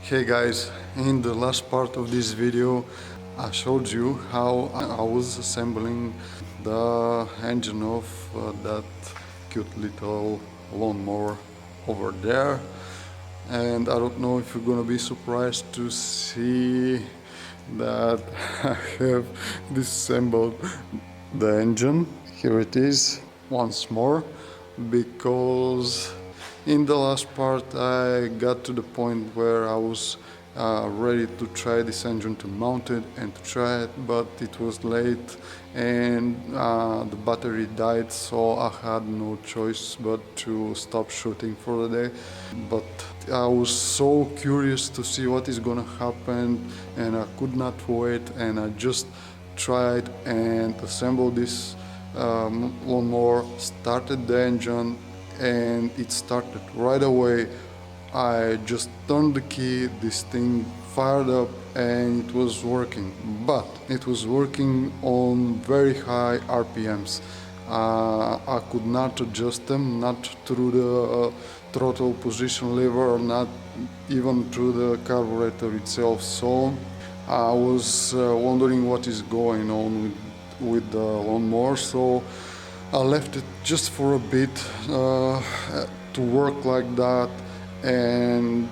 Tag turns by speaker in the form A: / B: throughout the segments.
A: Hey guys, in the last part of this video I showed you how I was assembling the engine of that cute little lawnmower over there, and I don't know if you're gonna be surprised to see that I have disassembled the engine. Here it is once more, because in the last part I got to the point where I was ready to try this engine, to mount it and to try it, but it was late and the battery died, so I had no choice but to stop shooting for the day. But I was so curious to see what is gonna happen, and I could not wait, and I just tried and assembled this lawnmower, started the engine, and it started right away. I just turned the key, this thing fired up, and it was working. But it was working on very high RPMs. I could not adjust them, not through the throttle position lever, or not even through the carburetor itself. So I was wondering what is going on with the lawnmower. So I left it just for a bit to work like that, and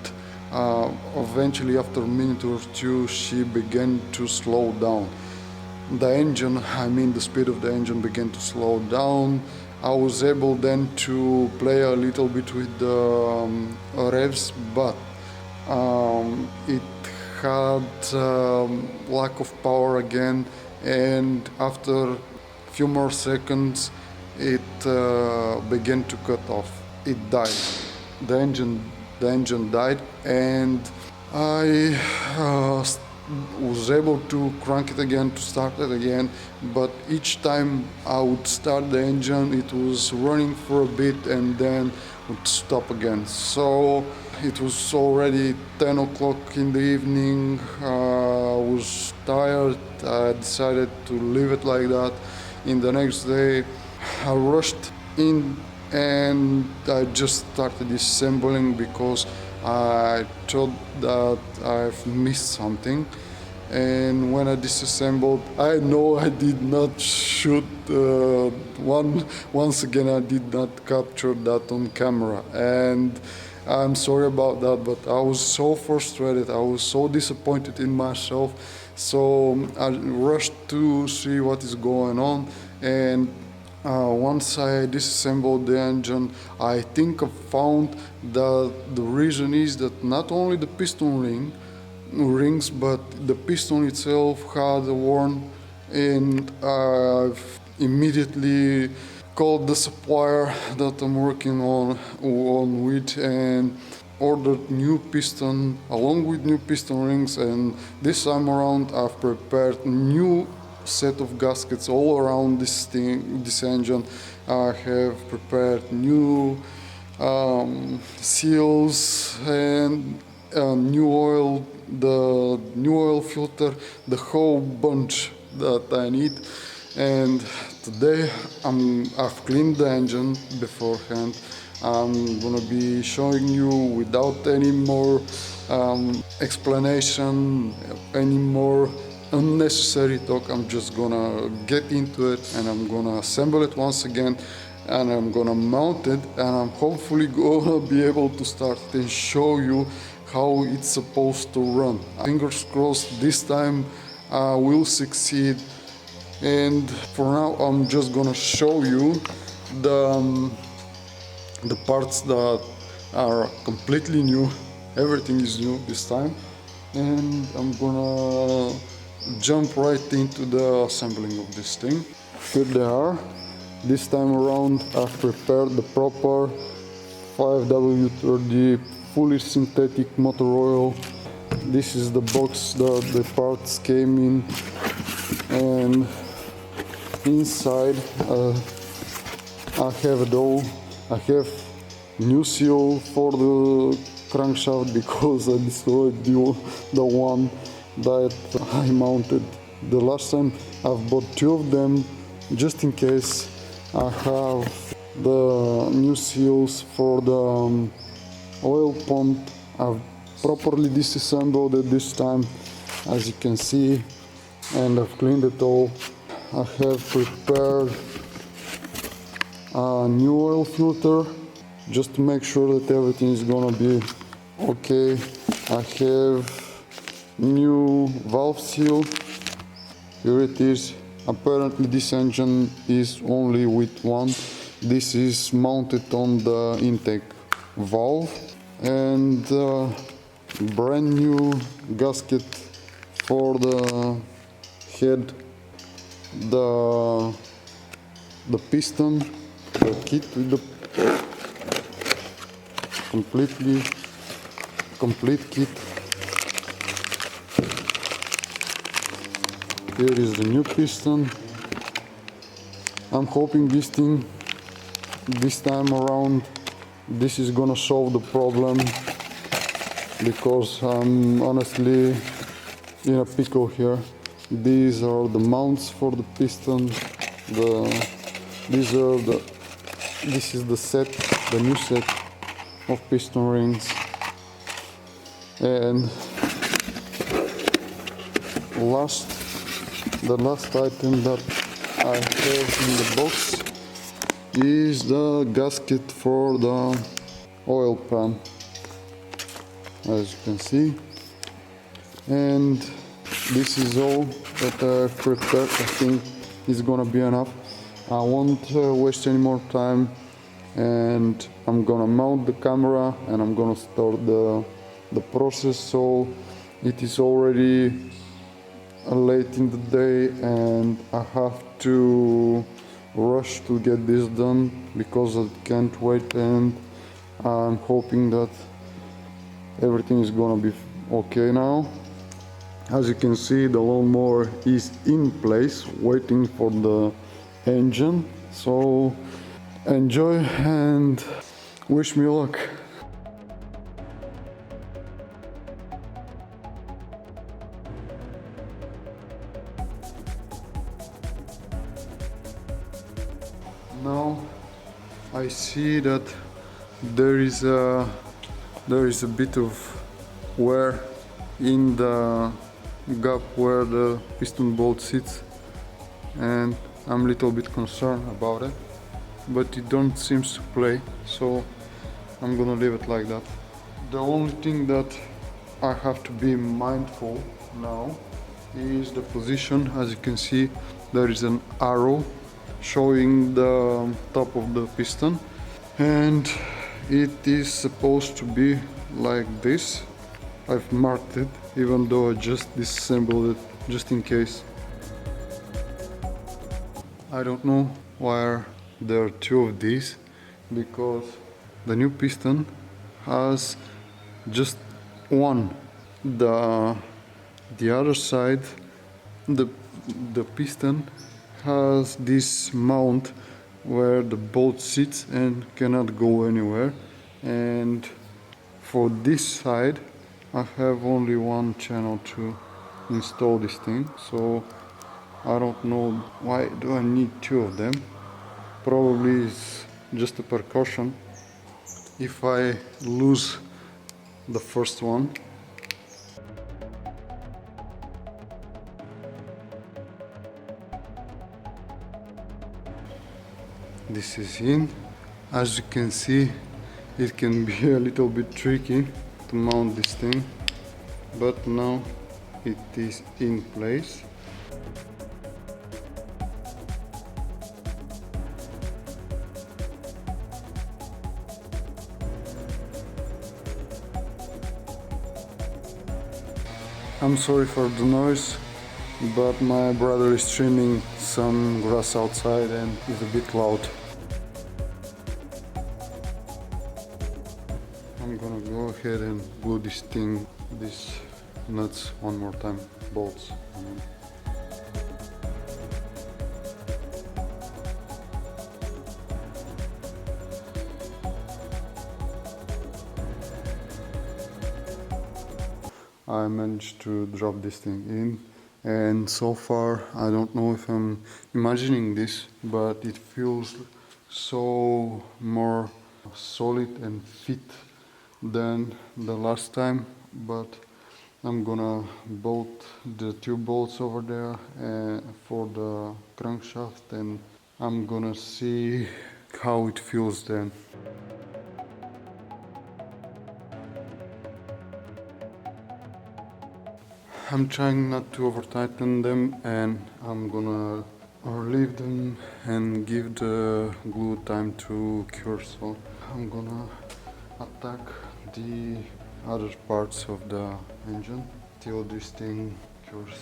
A: eventually after a minute or two she began to slow down. The engine, the speed of the engine began to slow down. I was able then to play a little bit with the revs, but it had lack of power again, and after a few more seconds it began to cut off. It died. The engine died, and I was able to crank it again, to start it again, but each time I would start the engine it was running for a bit and then would stop again. So it was already 10 o'clock in the evening. I was tired. I decided to leave it like that. In the next day I rushed in and I just started disassembling, because I thought that I've missed something. And when I disassembled, I know I did not shoot once again I did not capture that on camera, and I'm sorry about that, but I was so frustrated, I was so disappointed in myself. So I rushed to see what is going on, and once I disassembled the engine, I think I found that the reason is that not only the piston rings, but the piston itself had a worn, and I've immediately called the supplier that I'm working on with and ordered new piston along with new piston rings. And this time around I've prepared new set of gaskets all around this engine. I have prepared new seals and new oil, the new oil filter, the whole bunch that I need. And today I've cleaned the engine beforehand. I'm gonna be showing you without any more explanation, any more unnecessary talk. I'm just gonna get into it, and I'm gonna assemble it once again, and I'm gonna mount it, and I'm hopefully gonna be able to start and show you how it's supposed to run. Fingers crossed this time I will succeed. And for now I'm just gonna show you the parts that are completely new. Everything is new this time, and I'm gonna jump right into the assembling of this thing. Here they are. This time around I've prepared the proper 5W30 fully synthetic motor oil. This is the box that the parts came in, and inside I have new seal for the crankshaft, because I destroyed the one that I mounted the last time. I've bought two of them just in case. I have the new seals for the oil pump. I've properly disassembled it this time, as you can see, and I've cleaned it all. I have prepared a new oil filter just to make sure that everything is gonna be okay. I have new valve seal. Here it is. Apparently this engine is only with one. This is mounted on the intake valve, and brand new gasket for the head, the piston, the kit with the complete kit. Here is the new piston. I'm hoping this time around, this is gonna solve the problem, because I'm honestly in a pickle here. These are the mounts for the piston. This is the new set of piston rings. And the last item that I have in the box is the gasket for the oil pan, as you can see. And this is all that I've prepared. I think it's gonna be enough. I won't waste any more time, and I'm gonna mount the camera and I'm gonna start the process. So it is already late in the day and I have to rush to get this done because I can't wait, and I'm hoping that everything is gonna be okay now. As you can see, the lawnmower is in place waiting for the engine, so enjoy and wish me luck. Now I see that there is a bit of wear in the gap where the piston bolt sits, and I'm a little bit concerned about it, but it don't seems to play, so I'm gonna leave it like that. The only thing that I have to be mindful now is the position. As you can see, there is an arrow showing the top of the piston, and it is supposed to be like this. I've marked it, even though I just disassembled it just in case. I don't know why there are two of these, because the new piston has just one. The other side, the piston has this mount where the bolt sits and cannot go anywhere, and for this side I have only one channel to install this thing, so I don't know why do I need two of them. Probably it's just a precaution if I lose the first one. This is in. As you can see, it can be a little bit tricky to mount this thing, but now it is in place. I'm sorry for the noise, but my brother is trimming some grass outside and it's a bit loud. I'm gonna go ahead and glue these nuts one more time, bolts. I managed to drop this thing in, and so far I don't know if I'm imagining this, but it feels so more solid and fit than the last time but I'm gonna bolt the two bolts over there for the crankshaft, and I'm gonna see how it feels then. I'm trying not to over tighten them, and I'm gonna leave them and give the glue time to cure. So I'm gonna attack the other parts of the engine till this thing cures.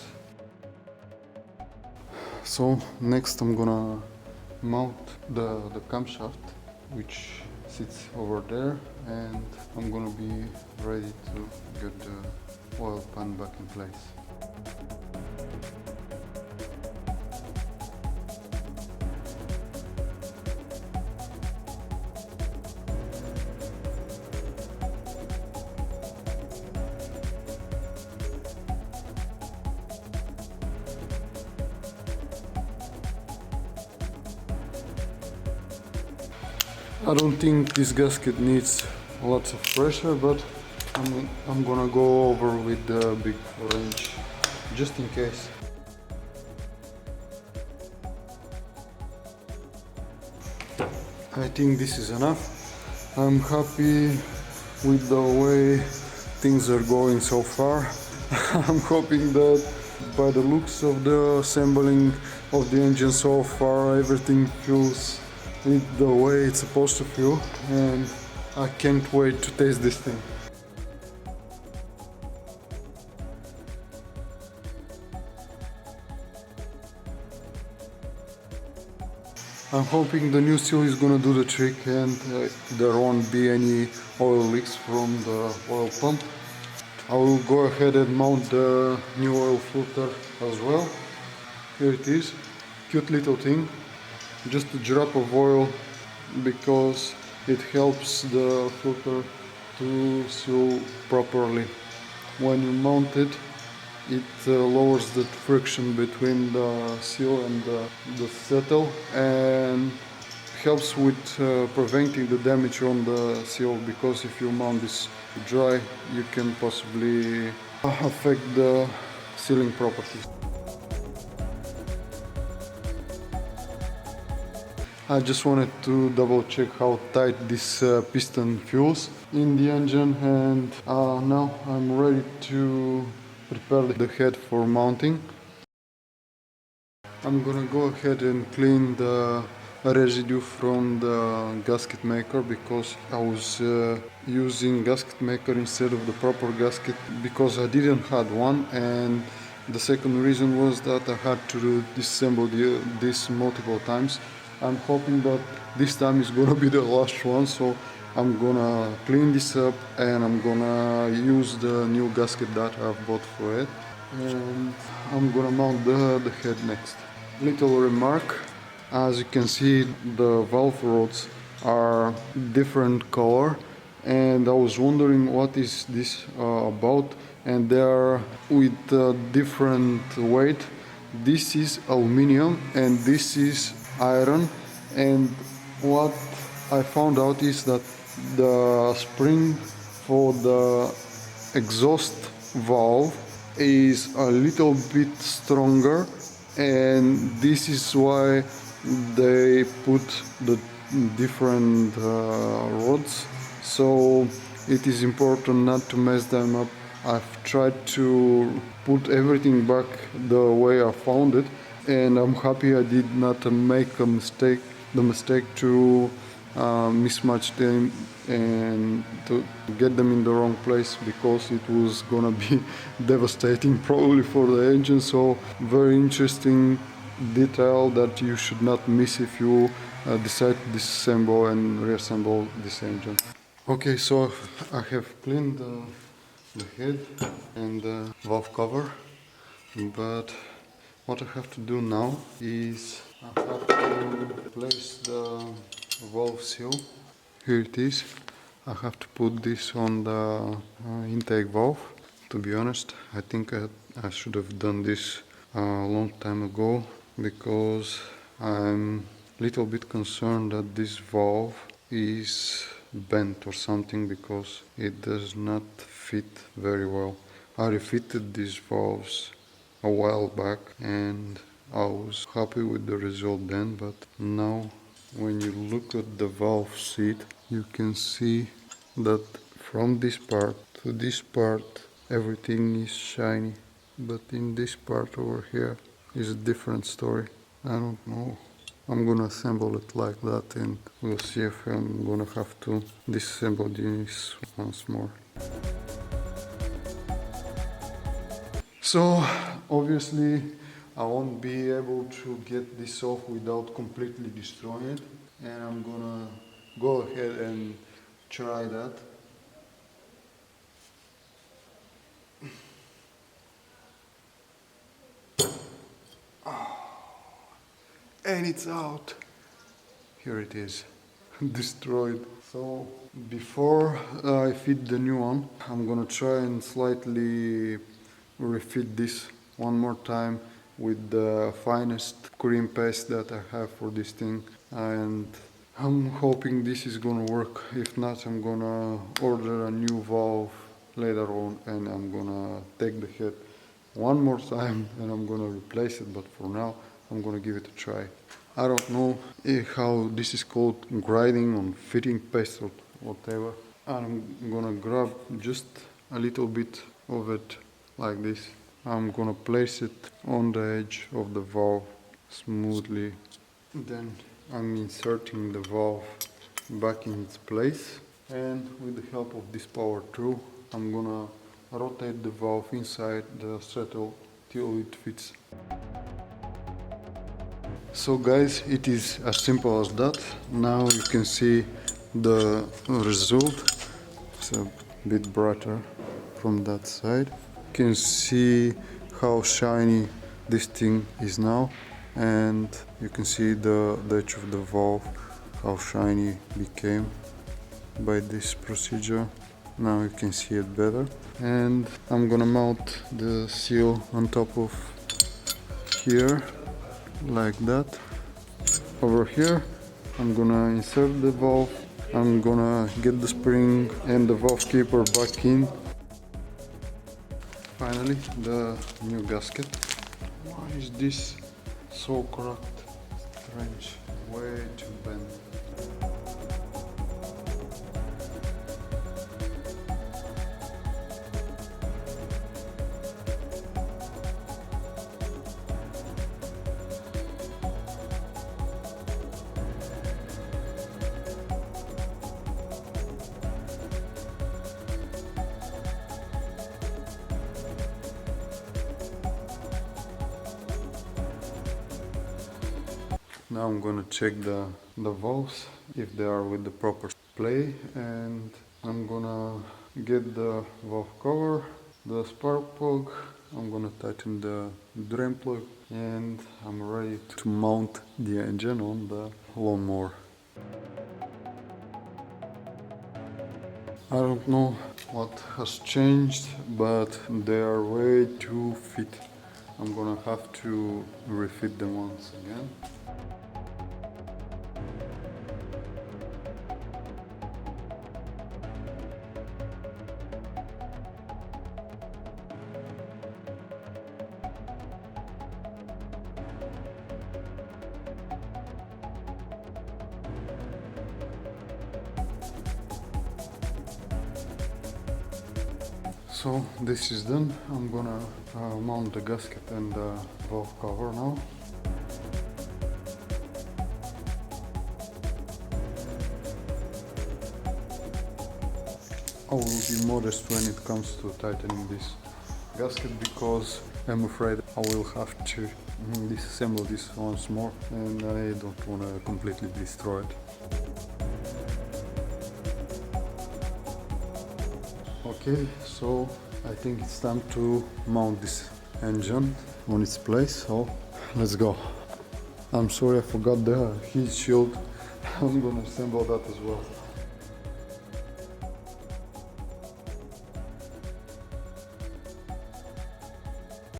A: So next I'm gonna mount the camshaft, which sits over there, and I'm gonna be ready to get the oil pan back in place. I don't think this gasket needs lots of pressure, but I'm gonna go over with the big 4-inch just in case. I think this is enough. I'm happy with the way things are going so far. I'm hoping that by the looks of the assembling of the engine so far, everything feels the way it's supposed to feel, and I can't wait to taste this thing. I'm hoping the new seal is gonna do the trick, and there won't be any oil leaks from the oil pump. I will go ahead and mount the new oil filter as well. Here it is, cute little thing, just a drop of oil, because it helps the filter to seal properly. When you mount it, it lowers the friction between the seal and the settle, and helps with preventing the damage on the seal, because if you mount this dry, you can possibly affect the sealing properties. I just wanted to double check how tight this piston feels in the engine, and now I'm ready to prepare the head for mounting. I'm gonna go ahead and clean the residue from the gasket maker, because I was using gasket maker instead of the proper gasket because I didn't had one, and the second reason was that I had to disassemble this multiple times. I'm hoping that this time is gonna be the last one, so I'm gonna clean this up and I'm gonna use the new gasket that I've bought for it, and I'm gonna mount the head next. Little remark, as you can see, the valve rods are different color, and I was wondering what is this about, and they are with different weight. This is aluminum and this is iron, and what I found out is that the spring for the exhaust valve is a little bit stronger, and this is why they put the different rods, so it is important not to mess them up. I've tried to put everything back the way I found it, and I'm happy I did not make the mistake to mismatch them and to get them in the wrong place, because it was gonna be devastating probably for the engine. So very interesting detail that you should not miss if you decide to disassemble and reassemble this engine. Okay, so I have cleaned the head and the valve cover, but what I have to do now is I have to place the valve seal. Here it is. I have to put this on the intake valve. To be honest, I think I should have done this a long time ago, because I'm a little bit concerned that this valve is bent or something, because it does not fit very well. I refitted these valves a while back and I was happy with the result then, but now when you look at the valve seat, you can see that from this part to this part everything is shiny, but in this part over here is a different story. I don't know. I'm gonna assemble it like that and we'll see if I'm gonna have to disassemble this once more. So obviously I won't be able to get this off without completely destroying it, and I'm gonna go ahead and try that. And it's out. Here it is, destroyed. So before I fit the new one, I'm gonna try and slightly refit this one more time with the finest cream paste that I have for this thing, and I'm hoping this is gonna work. If not, I'm gonna order a new valve later on and I'm gonna take the head one more time and I'm gonna replace it, but for now I'm gonna give it a try. I don't know how this is called, grinding on fitting paste or whatever. I'm gonna grab just a little bit of it like this. I'm gonna place it on the edge of the valve smoothly. Then I'm inserting the valve back in its place, and with the help of this power tool I'm gonna rotate the valve inside the Stratton till it fits. So guys, it is as simple as that. Now you can see the result. It's a bit brighter from that side. You can see how shiny this thing is now, and you can see the edge of the valve, how shiny it became by this procedure. Now you can see it better, and I'm gonna mount the seal on top of here like that. Over here I'm gonna insert the valve, I'm gonna get the spring and the valve keeper back in. Finally, the new gasket. Why is this so cracked? Strange, way too bent. Now I'm gonna check the valves if they are with the proper play, and I'm gonna get the valve cover, the spark plug, I'm gonna tighten the drain plug, and I'm ready to mount the engine on the lawnmower. I don't know what has changed, but they are way too fit. I'm gonna have to refit them once again. So this is done. I'm gonna mount the gasket and the valve cover now. I will be modest when it comes to tightening this gasket, because I'm afraid I will have to disassemble this once more and I don't want to completely destroy it. Okay, so I think it's time to mount this engine on its place, so let's go. I'm sorry I forgot the heat shield. I'm gonna assemble that as well.